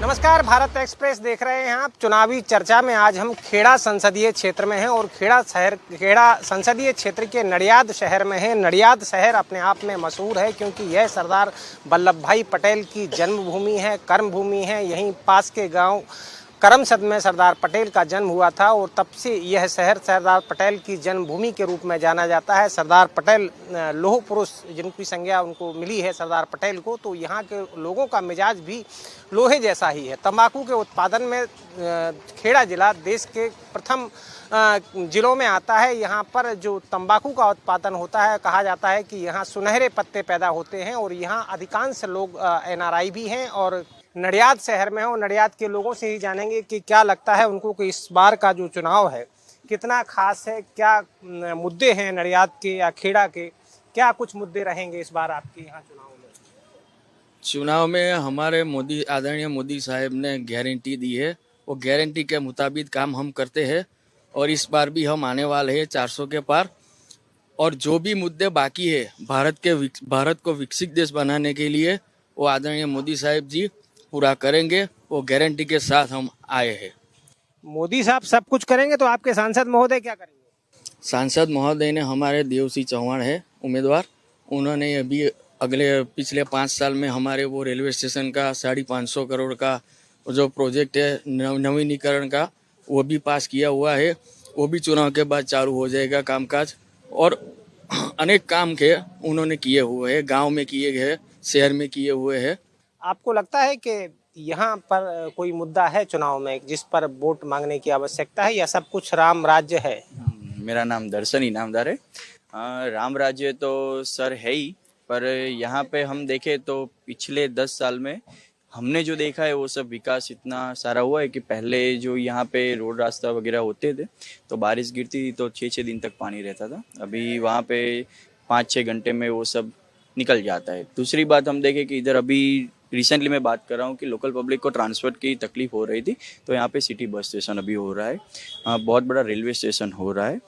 नमस्कार, भारत एक्सप्रेस देख रहे हैं आप। चुनावी चर्चा में आज हम खेड़ा संसदीय क्षेत्र में हैं और खेड़ा संसदीय क्षेत्र के नडियाद शहर में हैं। नडियाद शहर अपने आप में मशहूर है क्योंकि यह सरदार वल्लभ भाई पटेल की जन्मभूमि है, कर्मभूमि है। यहीं पास के गांव करमसद में सरदार पटेल का जन्म हुआ था और तब से यह शहर सरदार पटेल की जन्मभूमि के रूप में जाना जाता है। सरदार पटेल लौह पुरुष जिनकी संज्ञा उनको मिली है सरदार पटेल को, तो यहाँ के लोगों का मिजाज भी लोहे जैसा ही है। तंबाकू के उत्पादन में खेड़ा जिला देश के प्रथम जिलों में आता है। यहाँ पर जो तंबाकू का उत्पादन होता है, कहा जाता है कि यहाँ सुनहरे पत्ते पैदा होते हैं और यहाँ अधिकांश लोग NRI भी हैं और नडियाद शहर में हो। नडियाद के लोगों से ही जानेंगे कि क्या लगता है उनको कि इस बार का जो चुनाव है कितना खास है, क्या मुद्दे हैं नडियाद के या खेड़ा के, क्या कुछ मुद्दे रहेंगे इस बार आपके यहाँ चुनाव में। हमारे आदरणीय मोदी साहब ने गारंटी दी है, वो गारंटी के मुताबिक काम हम करते हैं और इस बार भी हम आने वाले हैं 400 के पार। और जो भी मुद्दे बाकी है भारत को विकसित देश बनाने के लिए, वो आदरणीय मोदी साहब जी पूरा करेंगे। वो गारंटी के साथ हम आए हैं। मोदी साहब सब कुछ करेंगे तो आपके सांसद महोदय क्या करेंगे? सांसद महोदय ने हमारे देवसिंह चौहान है उम्मीदवार, उन्होंने अभी पिछले 5 साल में हमारे वो रेलवे स्टेशन का 550 करोड़ का जो प्रोजेक्ट है नवीनीकरण का, वो भी पास किया हुआ है। वो भी चुनाव के बाद चालू हो जाएगा कामकाज। और अनेक काम के उन्होंने किए हुए हैं, गांव में किए गए, शहर में किए हुए हैं। आपको लगता है कि यहाँ पर कोई मुद्दा है चुनाव में जिस पर वोट मांगने की आवश्यकता है या सब कुछ राम राज्य है? मेरा नाम दर्शन इनामदार है। राम राज्य तो सर है ही, पर यहाँ पे हम देखें तो पिछले 10 साल में हमने जो देखा है वो सब विकास इतना सारा हुआ है कि पहले जो यहाँ पे रोड रास्ता वगैरह होते थे तो बारिश गिरती थी तो 6-6 दिन तक पानी रहता था। अभी वहाँ पे 5-6 घंटे में वो सब निकल जाता है। दूसरी बात हम देखें कि इधर अभी रिसेंटली मैं बात कर रहा हूँ कि लोकल पब्लिक को ट्रांसपोर्ट की तकलीफ हो रही थी, तो यहाँ पे सिटी बस स्टेशन अभी हो रहा है, बहुत बड़ा रेलवे स्टेशन हो रहा है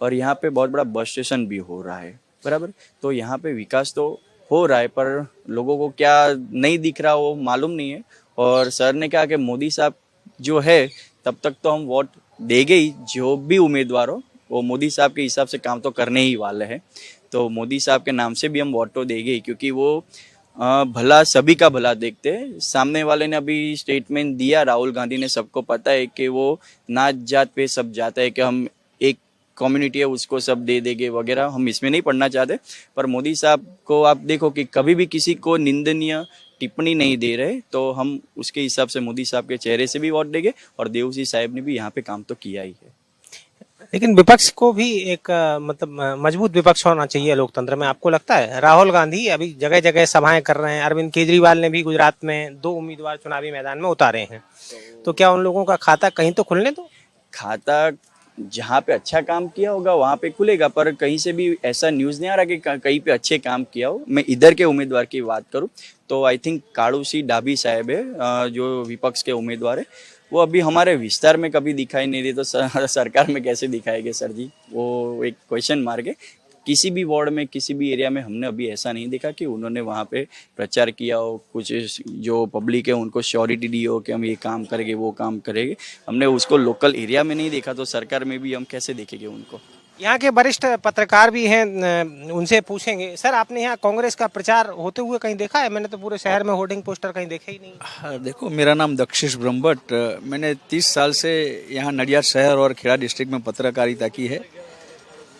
और यहाँ पे बहुत बड़ा बस स्टेशन भी हो रहा है, बराबर। तो यहाँ पे विकास तो हो रहा है, पर लोगों को क्या नहीं दिख रहा वो मालूम नहीं है। और सर ने कहा कि मोदी साहब जो है तब तक तो हम वोट देंगे ही, जो भी उम्मीदवार हो वो मोदी साहब के हिसाब से काम तो करने ही वाले हैं। तो मोदी साहब के नाम से भी हम वोट तो देंगे ही, क्योंकि वो भला सभी का भला देखते हैं। सामने वाले ने अभी स्टेटमेंट दिया, राहुल गांधी ने, सबको पता है कि वो नाच जात पे सब जाता है कि हम एक कम्युनिटी है उसको सब दे देंगे वगैरह। हम इसमें नहीं पढ़ना चाहते, पर मोदी साहब को आप देखो कि कभी भी किसी को निंदनीय टिप्पणी नहीं दे रहे, तो हम उसके हिसाब से मोदी साहब के चेहरे से भी वोट देंगे। और देवसिंह साहब ने भी यहाँ पे काम तो किया ही है। लेकिन विपक्ष को भी एक मजबूत विपक्ष होना चाहिए लोकतंत्र में। आपको लगता है राहुल गांधी अभी जगह जगह सभाएं कर रहे हैं, अरविंद केजरीवाल ने भी गुजरात में 2 उम्मीदवार चुनावी मैदान में उतारे हैं, तो क्या उन लोगों का खाता कहीं तो खुलने दो? खाता जहाँ पे अच्छा काम किया होगा वहाँ पे खुलेगा, पर कहीं से भी ऐसा न्यूज़ नहीं आ रहा कि कहीं पे अच्छे काम किया हो। मैं इधर के उम्मीदवार की बात करूँ तो आई थिंक काड़ू सिंह डाभी साहब है जो विपक्ष के उम्मीदवार है, वो अभी हमारे विस्तार में कभी दिखाई नहीं दे, तो सरकार में कैसे दिखाएंगे सर जी? वो एक क्वेश्चन मार्क है। किसी भी वार्ड में, किसी भी एरिया में हमने अभी ऐसा नहीं देखा कि उन्होंने वहाँ पे प्रचार किया हो, कुछ जो पब्लिक है उनको श्योरिटी दी हो कि हम ये काम करेंगे वो काम करेंगे। हमने उसको लोकल एरिया में नहीं देखा, तो सरकार में भी हम कैसे देखेंगे उनको? यहाँ के वरिष्ठ पत्रकार भी हैं, उनसे पूछेंगे। सर, आपने यहाँ कांग्रेस का प्रचार होते हुए कहीं देखा है? मैंने तो पूरे शहर में होर्डिंग पोस्टर कहीं देखे ही नहीं। देखो, मेरा नाम दक्षिश ब्रह्मभट्ट, मैंने 30 साल से यहाँ नडियाद शहर और खेड़ा डिस्ट्रिक्ट में पत्रकारिता की है।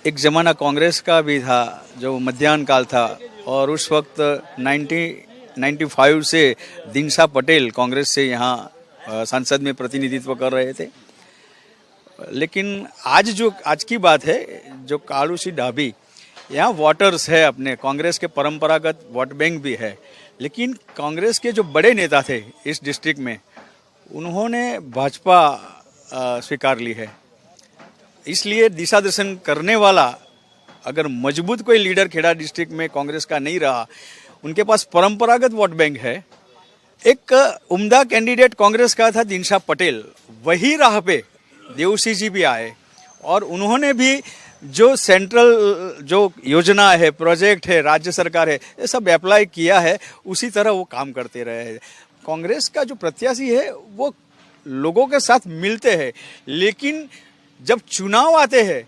एक ज़माना कांग्रेस का भी था जो मध्याह्न काल था, और उस वक्त 1995 से दिनसा पटेल कांग्रेस से यहाँ संसद में प्रतिनिधित्व कर रहे थे। लेकिन आज की बात है, जो काड़ू सिंह डाभी यहाँ वोटर्स है, अपने कांग्रेस के परंपरागत वोट बैंक भी है, लेकिन कांग्रेस के जो बड़े नेता थे इस डिस्ट्रिक्ट में, उन्होंने भाजपा स्वीकार ली है। इसलिए दिशा दर्शन करने वाला अगर मजबूत कोई लीडर खेड़ा डिस्ट्रिक्ट में कांग्रेस का नहीं रहा, उनके पास परंपरागत वोट बैंक है। एक उम्दा कैंडिडेट कांग्रेस का था दिनसा पटेल, वही राह पे देवसिंह जी भी आए और उन्होंने भी जो सेंट्रल जो योजना है, प्रोजेक्ट है, राज्य सरकार है, ये सब अप्लाई किया है, उसी तरह वो काम करते रहे। कांग्रेस का जो प्रत्याशी है वो लोगों के साथ मिलते हैं, लेकिन जब चुनाव आते हैं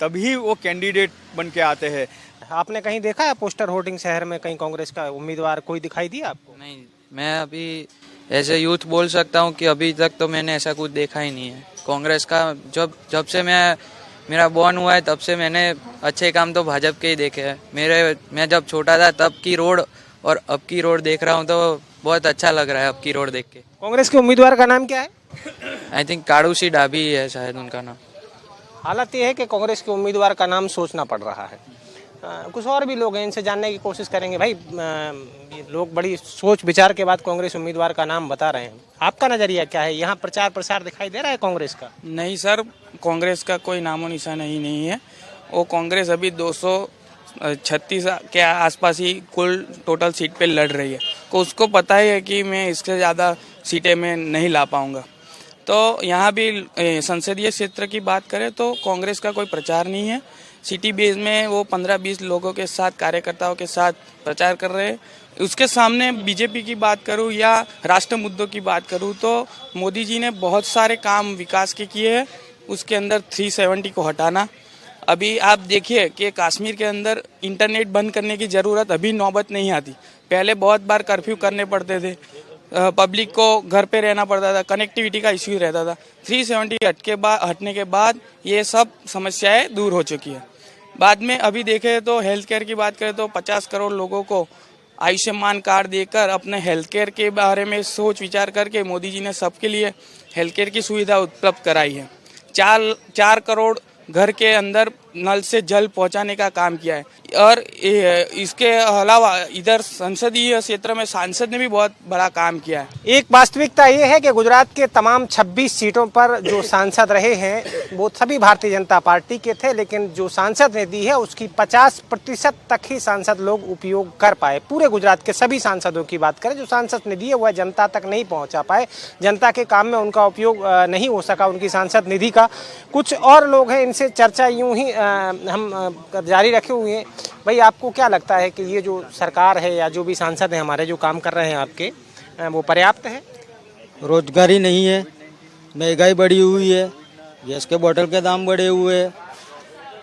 तभी वो कैंडिडेट बन के आते हैं। आपने कहीं देखा है पोस्टर होर्डिंग शहर में कहीं कांग्रेस का उम्मीदवार कोई दिखाई दिया आपको? नहीं, मैं अभी ऐसे यूथ बोल सकता हूँ कि अभी तक तो मैंने ऐसा कुछ देखा ही नहीं है कांग्रेस का। जब से मेरा बॉर्न हुआ है तब से मैंने अच्छे काम तो भाजपा के ही देखे हैं। मैं जब छोटा था तब की रोड और अब की रोड देख रहा हूँ तो बहुत अच्छा लग रहा है अब की रोड देख के। कांग्रेस के उम्मीदवार का नाम क्या है? आई थिंक काड़ूसी डाबी है शायद उनका नाम। हालत ये है कि कांग्रेस के उम्मीदवार का नाम सोचना पड़ रहा है। कुछ और भी लोग हैं, इनसे जानने की कोशिश करेंगे। भाई ये लोग बड़ी सोच विचार के बाद कांग्रेस उम्मीदवार का नाम बता रहे हैं, आपका नजरिया क्या है? यहाँ प्रचार प्रसार दिखाई दे रहा है कांग्रेस का? नहीं सर, कांग्रेस का कोई नामो निशान ही नहीं है। वो कांग्रेस अभी 236 के आसपास ही कुल टोटल सीट पे लड़ रही है। तो उसको पता है कि मैं इससे ज़्यादा सीटें मैं नहीं ला पाऊंगा। तो यहाँ भी संसदीय क्षेत्र की बात करें तो कांग्रेस का कोई प्रचार नहीं है। सिटी बेस में वो 15-20 लोगों के साथ, कार्यकर्ताओं के साथ प्रचार कर रहे हैं। उसके सामने बीजेपी की बात करूं या राष्ट्र मुद्दों की बात करूं तो मोदी जी ने बहुत सारे काम विकास के किए हैं। उसके अंदर 370 को हटाना, अभी आप देखिए कि कश्मीर के अंदर इंटरनेट बंद करने की ज़रूरत अभी नौबत नहीं आती। पहले बहुत बार कर्फ्यू करने पड़ते थे, पब्लिक को घर पे रहना पड़ता था, कनेक्टिविटी का इश्यू रहता था। 370 हटने के बाद ये सब समस्याएं दूर हो चुकी है। बाद में अभी देखें तो हेल्थ केयर की बात करें तो 50 करोड़ लोगों को आयुष्मान कार्ड देकर अपने हेल्थ केयर के बारे में सोच विचार करके मोदी जी ने सबके लिए हेल्थ केयर की सुविधा उपलब्ध कराई है। 4 करोड़ घर के अंदर नल से जल पहुंचाने का काम किया है। और इसके अलावा इधर संसदीय क्षेत्र में सांसद ने भी बहुत बड़ा काम किया है। एक वास्तविकता ये है कि गुजरात के तमाम 26 सीटों पर जो सांसद रहे हैं वो सभी भारतीय जनता पार्टी के थे, लेकिन जो सांसद ने दी है उसकी 50% तक ही सांसद लोग उपयोग कर पाए। पूरे गुजरात के सभी सांसदों की बात करें, जो सांसद ने दी है वह जनता तक नहीं पहुंचा पाए, जनता के काम में उनका उपयोग नहीं हो सका उनकी सांसद निधि का। कुछ और लोग हैं, इनसे चर्चा यूं ही हम जारी रखे हुए हैं। भाई आपको क्या लगता है कि ये जो सरकार है या जो भी सांसद हैं हमारे जो काम कर रहे हैं आपके, वो पर्याप्त है? रोजगारी नहीं है, महंगाई बढ़ी हुई है, गैस के बोतल के दाम बढ़े हुए हैं,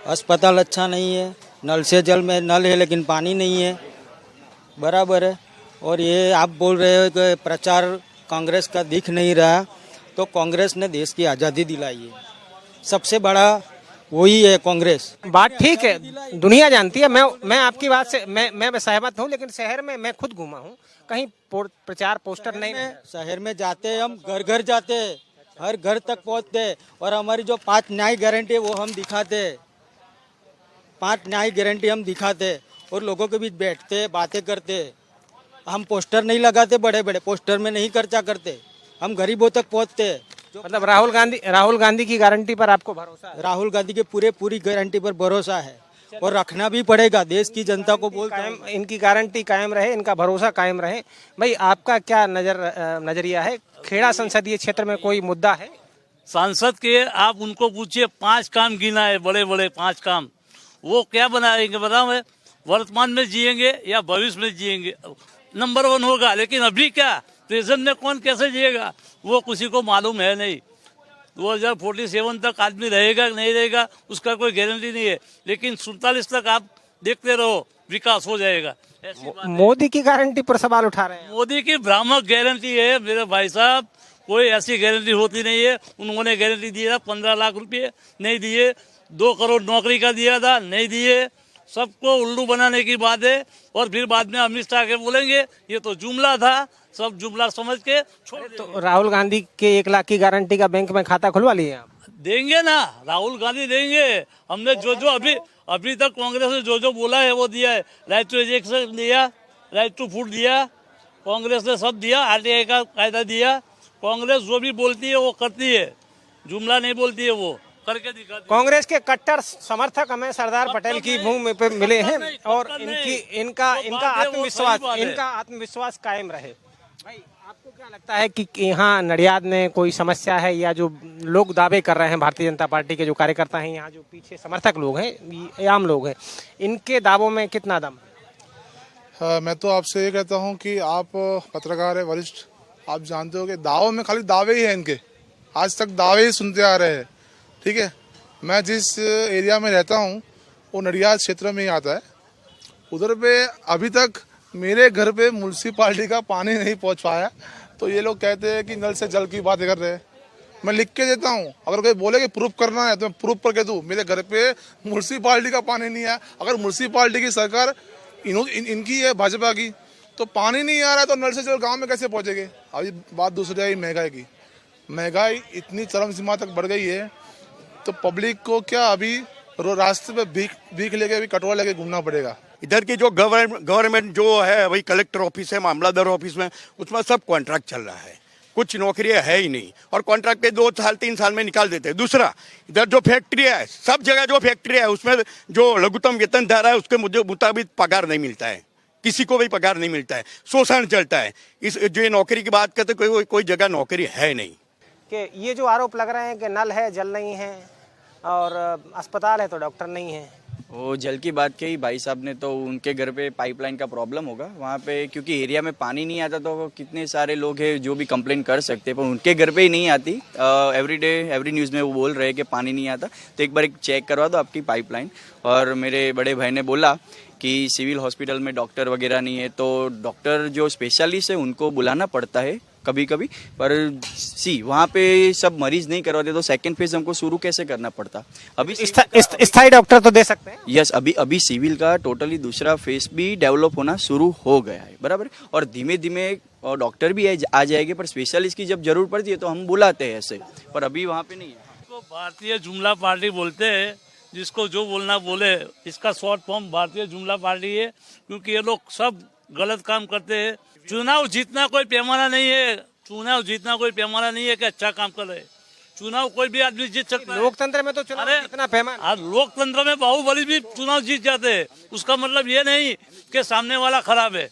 अस्पताल अच्छा नहीं है, नल से जल में नल है लेकिन पानी नहीं है, बराबर है। और ये आप बोल रहे हो कि प्रचार कांग्रेस का दिख नहीं रहा, तो कांग्रेस ने देश की आज़ादी दिलाई है, सबसे बड़ा वही है कांग्रेस। बात ठीक है, दुनिया जानती है। मैं आपकी बात से मैं सहमत हूँ, लेकिन शहर में मैं खुद घूमा हूँ, कहीं प्रचार पोस्टर नहीं। शहर में जाते हम घर घर जाते, हर घर तक पहुँचते और हमारी जो 5 न्याय गारंटी है वो हम दिखाते, 5 न्याय गारंटी हम दिखाते और लोगों के बीच बैठते बातें करते। हम पोस्टर नहीं लगाते, बड़े बड़े पोस्टर में नहीं खर्चा करते, हम गरीबों तक पहुँचते। मतलब राहुल गांधी की गारंटी पर आपको भरोसा है? राहुल गांधी के पूरी गारंटी पर भरोसा है और रखना भी पड़ेगा, देश की जनता को बोलता हूं। इनकी गारंटी कायम रहे, इनका भरोसा कायम रहे। भाई आपका क्या नजरिया है? खेड़ा संसदीय क्षेत्र में कोई मुद्दा है? सांसद के आप उनको पूछिए, 5 काम गिना है, बड़े बड़े 5 काम, वो क्या बनाएंगे बताओ? वर्तमान में जिएंगे या भविष्य में जिएंगे? नंबर 1 होगा, लेकिन अभी क्या प्रेजेंट में कौन कैसे जिएगा वो किसी को मालूम है नहीं। 2047 तक आदमी रहेगा नहीं रहेगा उसका कोई गारंटी नहीं है, लेकिन 47 तक आप देखते रहो, विकास हो जाएगा। ऐसी बात है। मोदी की गारंटी पर सवाल उठा रहे हैं। मोदी की भ्रामक गारंटी है मेरे भाई साहब, कोई ऐसी गारंटी होती नहीं है। उन्होंने गारंटी दिया 15 लाख रुपये, नहीं दिए। 2 करोड़ नौकरी का दिया था, नहीं दिए। सबको उल्लू बनाने की बात है, और फिर बाद में अमित शाह के बोलेंगे ये तो जुमला था, सब जुमला समझ के छोड़ तो राहुल गांधी के 1 लाख की गारंटी का बैंक में खाता खुलवा लिए आप? देंगे ना, राहुल गांधी देंगे। हमने जो अभी तक कांग्रेस ने जो बोला है वो दिया है। राइट टू एजुकेशन दिया, राइट टू फूड दिया, कांग्रेस ने सब दिया। RTI का कायदा दिया। कांग्रेस जो भी बोलती है वो करती है, जुमला नहीं बोलती है, वो करके दिखाती है। कांग्रेस के कट्टर समर्थक हमें सरदार पटेल की भूमि पे मिले हैं, और इनका आत्मविश्वास कायम रहे। भाई आपको क्या लगता है कि यहाँ नडियाद में कोई समस्या है, या जो लोग दावे कर रहे हैं भारतीय जनता पार्टी के जो कार्यकर्ता हैं, यहाँ जो पीछे समर्थक लोग हैं, आम लोग हैं, इनके दावों में कितना दम है? मैं तो आपसे ये कहता हूँ कि आप पत्रकार है वरिष्ठ, आप जानते हो कि दावों में खाली दावे ही हैं इनके, आज तक दावे ही सुनते आ रहे हैं। ठीक है, मैं जिस एरिया में रहता हूँ वो नडियाद क्षेत्र में ही आता है। उधर पे अभी तक मेरे घर पे म्यूनसिपालिटी का पानी नहीं पहुँच पाया, तो ये लोग कहते हैं कि नल से जल की बातें कर रहे हैं। मैं लिख के देता हूँ, अगर कोई बोले कि प्रूफ करना है तो मैं प्रूफ करके दूँ। मेरे घर पे म्यूनसिपालिटी का पानी नहीं है। अगर म्यूनसिपालिटी की सरकार इनकी है, भाजपा की, तो पानी नहीं आ रहा है तो नल से जल गांव में कैसे पहुंचेंगे। अभी बात दूसरी आई महंगाई की। महंगाई इतनी चरम सीमा तक बढ़ गई है तो पब्लिक को क्या अभी रास्ते पे भीख लेके अभी कटोरा लेके घूमना पड़ेगा। इधर की जो गवर्नमेंट जो है वही कलेक्टर ऑफिस है, मामलादार ऑफिस में, उसमें सब कॉन्ट्रैक्ट चल रहा है, कुछ नौकरियां है ही नहीं और कॉन्ट्रैक्ट पे 2 साल 3 साल में निकाल देते हैं। दूसरा, इधर जो फैक्ट्री है, सब जगह जो फैक्ट्री है उसमें जो लघुतम वेतन दर है उसके मुताबिक पगार नहीं मिलता है, किसी को भी पगार नहीं मिलता है, शोषण चलता है। इस जो ये नौकरी की बात करते कोई जगह नौकरी है नहीं। कि ये जो आरोप लग रहे हैं कि नल है जल नहीं है और अस्पताल है तो डॉक्टर नहीं है। वो जल की बात कही भाई साहब ने, तो उनके घर पे पाइपलाइन का प्रॉब्लम होगा वहाँ पे, क्योंकि एरिया में पानी नहीं आता तो कितने सारे लोग हैं जो भी कंप्लेन कर सकते हैं, पर उनके घर पे ही नहीं आती। एवरी न्यूज़ में वो बोल रहे हैं कि पानी नहीं आता, तो एक बार चेक करवा दो आपकी पाइपलाइन। और मेरे बड़े भाई ने बोला कि सिविल हॉस्पिटल में डॉक्टर वगैरह नहीं है, तो डॉक्टर जो स्पेशलिस्ट है उनको बुलाना पड़ता है कभी कभी, पर वहाँ पे सब मरीज नहीं करवाते तो सेकंड फेज हमको शुरू कैसे करना पड़ता। अभी स्थायी डॉक्टर तो दे सकते हैं। यस, अभी सिविल का टोटली दूसरा फेज भी डेवलप होना शुरू हो गया है, बराबर। और धीमे धीमे डॉक्टर भी आ जाएंगे, पर स्पेशलिस्ट की जब जरूरत पड़ती है तो हम बुलाते हैं ऐसे, पर अभी वहाँ पे नहीं है। इसको भारतीय जुमला पार्टी बोलते हैं, जिसको जो बोलना बोले। इसका शॉर्ट फॉर्म भारतीय जुमला पार्टी है, क्योंकि ये लोग सब गलत काम करते हैं। चुनाव जीतना कोई पैमाना नहीं है, चुनाव जीतना कोई पैमाना नहीं है कि अच्छा काम कर रहे। चुनाव कोई भी आदमी जीत सकता है। लोकतंत्र में तो चुनाव इतना पैमाना। आज लोकतंत्र में बाहुबली भी चुनाव जीत जाते हैं, उसका मतलब ये नहीं कि सामने वाला खराब है।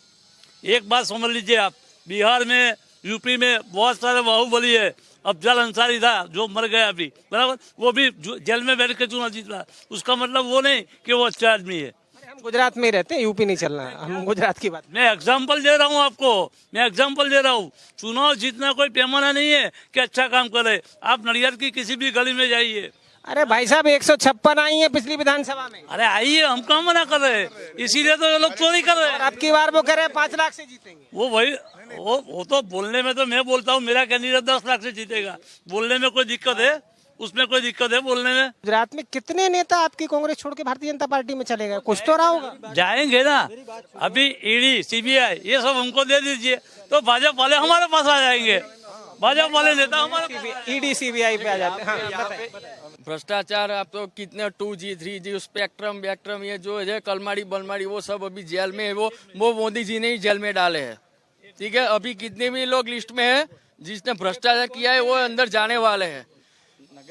एक बात समझ लीजिए आप, बिहार में, यूपी में बहुत सारे बाहुबली है। अफजल अंसारी था जो मर गया अभी, बराबर, वो भी जेल में बैठ के चुनाव जीत रहा। उसका मतलब वो नहीं कि वो अच्छा आदमी है। हम गुजरात में ही रहते हैं, यूपी नहीं चलना है, हम गुजरात की बात। मैं एग्जाम्पल दे रहा हूँ आपको, मैं एग्जाम्पल दे रहा हूँ। चुनाव जीतना कोई पैमाना नहीं है कि अच्छा काम करे। आप नडियाद की किसी भी गली में जाइए। अरे भाई साहब 156 आई है पिछली विधानसभा में। अरे आइए, हम कहाँ मना कर रहे हैं, इसीलिए तो ये लोग चोरी कर रहे हैं। अब की बार वो कह रहे हैं 5 लाख से जीतेंगे। वो तो बोलने में तो मैं बोलता हूँ मेरा कैंडिडेट 10 लाख से जीतेगा, बोलने में कोई दिक्कत है, उसमें कोई दिक्कत है बोलने में। गुजरात में कितने नेता आपकी कांग्रेस छोड़ के भारतीय जनता पार्टी में चले गए, कुछ तो रहा होगा। जाएंगे ना, अभी ईडी सीबीआई ये सब हमको दे दीजिए तो भाजपा वाले हमारे पास आ जाएंगे, भाजपा वाले नेता हमारे ईडी सीबीआई पे आ जाते हैं। भ्रष्टाचार आप तो कितने 2G 3G स्पेक्ट्रम ये जो है कलमाड़ी बलमाड़ी वो सब अभी जेल में है। वो मोदी जी ने ही जेल में डाले हैं। ठीक है, अभी कितने भी लोग लिस्ट में है जिसने भ्रष्टाचार किया है वो अंदर जाने वाले हैं।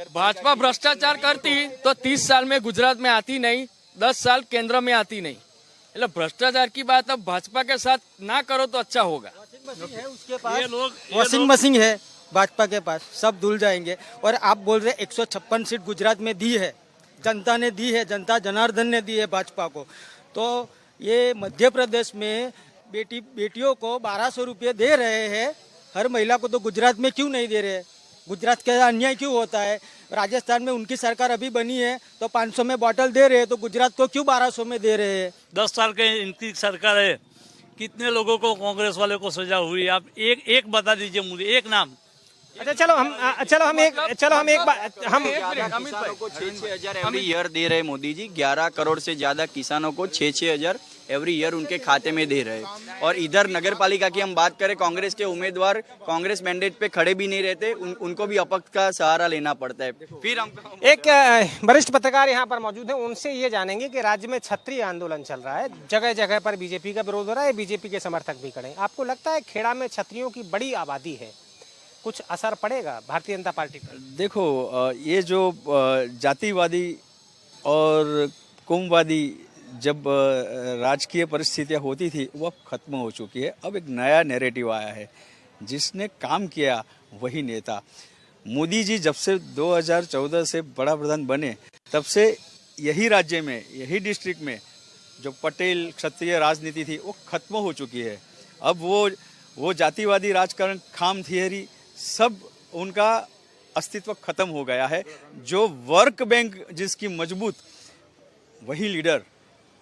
भाजपा भ्रष्टाचार करती तो 30 साल में गुजरात में आती नहीं, 10 साल केंद्र में आती नहीं। मतलब भ्रष्टाचार की बात अब भाजपा के साथ ना करो तो अच्छा होगा। उसके पास वॉशिंग मशीन है भाजपा के पास, सब धुल जाएंगे। और आप बोल रहे 156 सीट गुजरात में दी है, जनता ने दी है, जनता जनार्दन ने दी है भाजपा को। तो ये मध्य प्रदेश में बेटियों को 1200 रुपये दे रहे हैं हर महिला को, तो गुजरात में क्यों नहीं दे रहे? गुजरात के अन्याय क्यों होता है? राजस्थान में उनकी सरकार अभी बनी है तो 500 में बॉटल दे रहे हैं, तो गुजरात को क्यों 1200 में दे रहे हैं? 10 साल के इनकी सरकार है, कितने लोगों को कांग्रेस वाले को सजा हुई? आप एक बता दीजिए मुझे, एक नाम। अच्छा चलो हम एक बार हम किसानों को 6-6 हजार एवरी ईयर दे रहे मोदी जी। 11 करोड़ से ज्यादा किसानों को 6-6 हजार एवरी ईयर उनके खाते में दे रहे। और इधर नगर पालिका की हम बात करें, कांग्रेस के उम्मीदवार कांग्रेस मैंडेट पे खड़े भी नहीं रहते, उनको भी अपक्ष का सहारा लेना पड़ता है। फिर हम एक वरिष्ठ पत्रकार यहाँ पर मौजूद है, उनसे ये जानेंगे कि राज्य में क्षत्रिय आंदोलन चल रहा है, जगह जगह पर बीजेपी का विरोध हो रहा है, बीजेपी के समर्थक भी खड़े। आपको लगता है खेड़ा में क्षत्रियों की बड़ी आबादी है, कुछ असर पड़ेगा भारतीय जनता पार्टी पर? देखो, ये जो जातिवादी और कौमवादी जब राजकीय परिस्थितियाँ होती थी वो अब खत्म हो चुकी है। अब एक नया नैरेटिव आया है, जिसने काम किया वही नेता। मोदी जी जब से 2014 से बड़ा प्रधान बने तब से यही राज्य में, यही डिस्ट्रिक्ट में जो पटेल क्षत्रिय राजनीति थी वो खत्म हो चुकी है। अब वो जातिवादी राजकारण, खाम थियरी, सब उनका अस्तित्व खत्म हो गया है। जो वर्क बैंक जिसकी मजबूत, वही लीडर,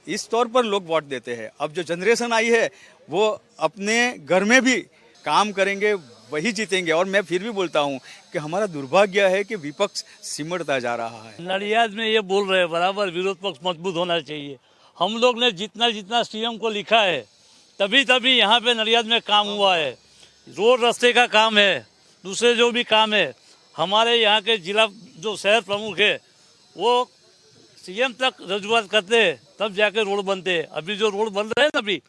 इस तौर पर लोग वोट देते हैं। अब जो जनरेशन आई है वो अपने घर में भी काम करेंगे, वही जीतेंगे। और मैं फिर भी बोलता हूँ कि हमारा दुर्भाग्य है कि विपक्ष सिमटता जा रहा है। नडियाद में ये बोल रहे हैं बराबर विरोध पक्ष मजबूत होना चाहिए। हम लोग ने जितना जितना सीएम को लिखा है तभी तभी यहाँ पे नडियाद में काम हुआ है। रोड रास्ते का काम है, दूसरे जो भी काम है, हमारे यहाँ के जिला जो शहर प्रमुख है वो सीएम तक रजूआत करते हैं तब जाके रोड बनते हैं। अभी जो रोड बन रहे हैं ना अभी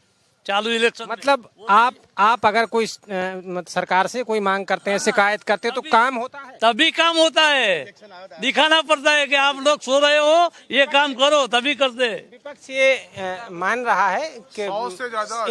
चालू इलेक्शन, मतलब आप अगर कोई सरकार से कोई मांग करते हैं, शिकायत करते हैं तो काम होता है? तभी काम होता है, दिखाना पड़ता है कि आप लोग सो रहे हो, ये काम करो, तभी करते हैं। विपक्ष ये मान रहा है कि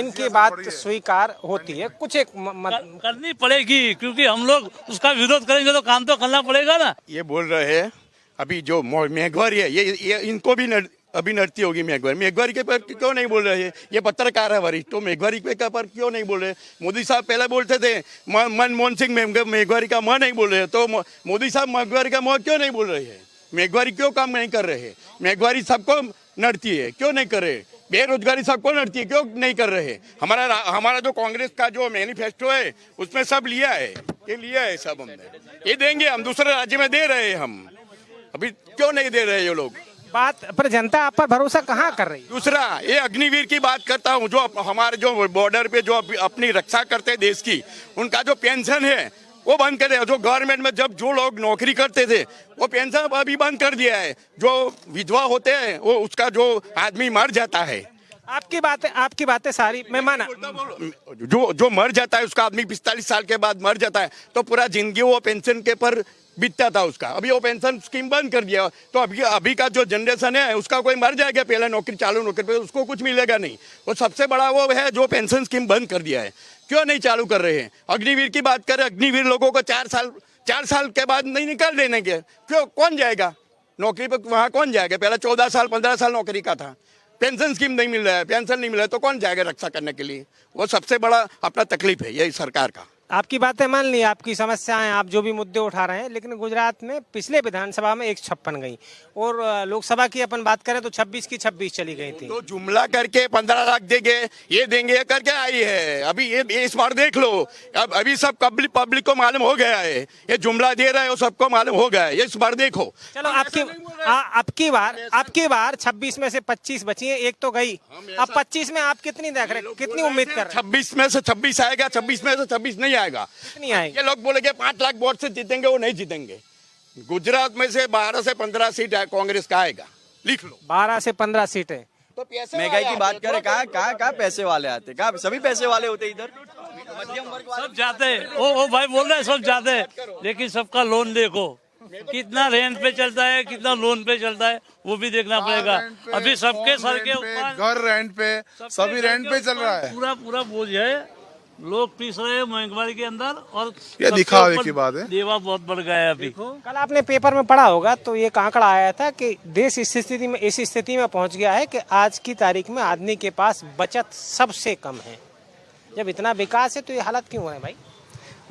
इनकी बात स्वीकार होती है, कुछ एक करनी पड़ेगी क्योंकि हम लोग उसका विरोध करेंगे तो काम तो करना पड़ेगा ना। ये बोल रहे हैं अभी जो मेघवारी है ये इनको भी अभी नड़ती होगी मेघवारी के पर क्यों नहीं बोल रहे हैं? ये पत्रकार है वरिष्ठ, तो मेघवारी के पर क्यों नहीं बोल रहे? मोदी साहब पहले बोलते थे मनमोहन सिंह मेघवारी का म नहीं बोल रहे, तो मोदी साहब मेघवारी का म क्यों नहीं बोल रहे हैं? मेघवारी क्यों काम नहीं कर रहे? मेघवारी सबको नड़ती है, क्यों नहीं कर रहे? बेरोजगारी सबको नड़ती है, क्यों नहीं कर रहे? हमारा जो कांग्रेस का जो मैनिफेस्टो है उसमें सब लिया है सब हमने। ये देंगे हम, दूसरे राज्य में दे रहे हैं हम, अभी क्यों नहीं दे रहे ये लोग? बात पर जनता आप पर भरोसा कहाँ कर रही है? दूसरा ये अग्निवीर की बात करता हूँ, जो हमारे जो बॉर्डर पे जो अपनी रक्षा करते हैं देश की, उनका जो पेंशन है वो बंद कर दिया। जो गवर्नमेंट में जब जो लोग नौकरी करते थे वो पेंशन अभी बंद कर दिया है। जो विधवा होते हैं वो उसका जो आदमी मर जाता है, आपकी बातें सारी मैं माना, जो मर जाता है उसका आदमी 45 साल के बाद मर जाता है तो पूरा जिंदगी वो पेंशन के पर बीतता था उसका। अभी वो पेंशन स्कीम बंद कर दिया, तो अभी का जो जनरेशन है उसका कोई मर जाएगा पहले नौकरी चालू नौकरी पे, उसको कुछ मिलेगा नहीं। वो सबसे बड़ा वो है जो पेंशन स्कीम बंद कर दिया है, क्यों नहीं चालू कर रहे हैं? अग्निवीर की बात करें, अग्निवीर लोगों को 4 साल के बाद नहीं निकाल देने के, क्यों? कौन जाएगा नौकरी पे? वहाँ कौन जाएगा? पहले 14 साल 15 साल नौकरी का था, पेंशन स्कीम नहीं मिल रहा है, पेंशन नहीं मिल रहा है, तो कौन जाएगा रक्षा करने के लिए? वो सबसे बड़ा अपना तकलीफ है यही सरकार का। आपकी बातें मान ली, आपकी समस्याएं, आप जो भी मुद्दे उठा रहे हैं, लेकिन गुजरात में पिछले विधानसभा में 156 गई और लोकसभा की अपन बात करें तो 26 की 26 चली गई थी। तो जुमला करके 15 लाख देंगे, ये देंगे, ये करके आई है। अभी ये इस बार देख लो, अभी सब पब्लिक को मालूम हो गया है, ये जुमला दे रहा है वो सबको मालूम हो गया है, ये इस बार देखो। चलो आपकी बार 26 में से 25 बची है, एक तो गई, अब 25 में आप कितनी देख रहे, कितनी उम्मीद कर रहे हैं? 26 में से 26 आएगा, 26 में से 26 नहीं आएगा। कितनी आएगी? ये लोग बोलेंगे 5 लाख वोट से जीतेंगे, वो नहीं जीतेंगे। गुजरात में से 12 से 15 सीट कांग्रेस का आएगा, लिख लो। 12 से 15 सीटें। तो पैसे महंगाई की बात करें, कहाँ पैसे वाले आते? कहाँ सभी पैसे वाले होते इधर? मध्यम वर्ग वाले सब जाते हैं, वो भाई बोल रहे हैं सब जाते हैं, लेकिन सबका लोन देखो कितना रेंट पे चलता है, कितना लोन पे चलता है, वो भी देखना पड़ेगा। अभी सबके सर के ऊपर घर रेंट पे, सभी रेंट पे चल रहा है। पूरा बोझ है, लोग पीस रहे हैं महंगाई के अंदर, और ये दिखावे की बात है। देवा बहुत बढ़ गया है अभी। कल आपने पेपर में पढ़ा होगा तो ये आंकड़ा आया था कि देश इस स्थिति में पहुंच गया है कि आज की तारीख में आदमी के पास बचत सबसे कम है। जब इतना विकास है तो ये हालत क्यों है भाई?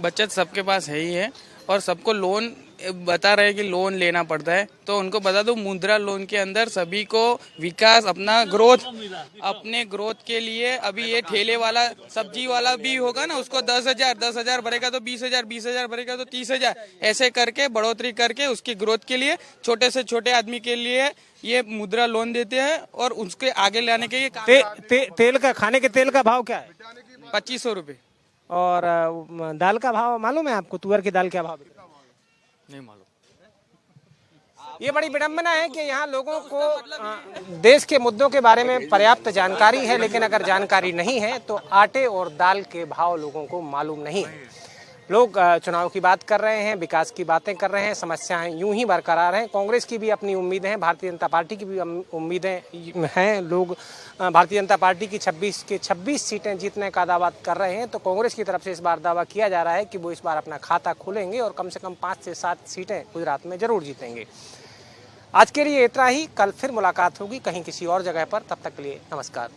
बचत सबके पास है ही है, और सबको लोन बता रहे हैं कि लोन लेना पड़ता है, तो उनको बता दो मुद्रा लोन के अंदर सभी को विकास, अपना ग्रोथ, अपने ग्रोथ के लिए अभी ये ठेले वाला सब्जी वाला भी होगा ना, उसको 10,000 भरेगा तो 20,000, 20,000 भरेगा तो 30,000, ऐसे करके बढ़ोतरी करके उसकी ग्रोथ के लिए छोटे से छोटे आदमी के लिए ये मुद्रा लोन देते हैं, और उसके आगे लाने के लिए तेल का, खाने के तेल का भाव क्या है? 2500 रुपये। और दाल का भाव मालूम है आपको? तुअर की दाल क्या भाव? नहीं मालूम। ये बड़ी विडंबना है कि यहाँ लोगों को देश के मुद्दों के बारे में पर्याप्त जानकारी है, लेकिन अगर जानकारी नहीं है तो आटे और दाल के भाव लोगों को मालूम नहीं है। लोग चुनाव की बात कर रहे हैं, विकास की बातें कर रहे हैं, समस्याएं यूं ही बरकरार हैं। कांग्रेस की भी अपनी उम्मीदें हैं, भारतीय जनता पार्टी की भी उम्मीदें हैं। लोग भारतीय जनता पार्टी की 26 के 26 सीटें जीतने का दावा कर रहे हैं, तो कांग्रेस की तरफ से इस बार दावा किया जा रहा है कि वो इस बार अपना खाता खोलेंगे और कम से कम 5 से 7 सीटें गुजरात में जरूर जीतेंगे। आज के लिए इतना ही। कल फिर मुलाकात होगी कहीं किसी और जगह पर। तब तक के लिए नमस्कार।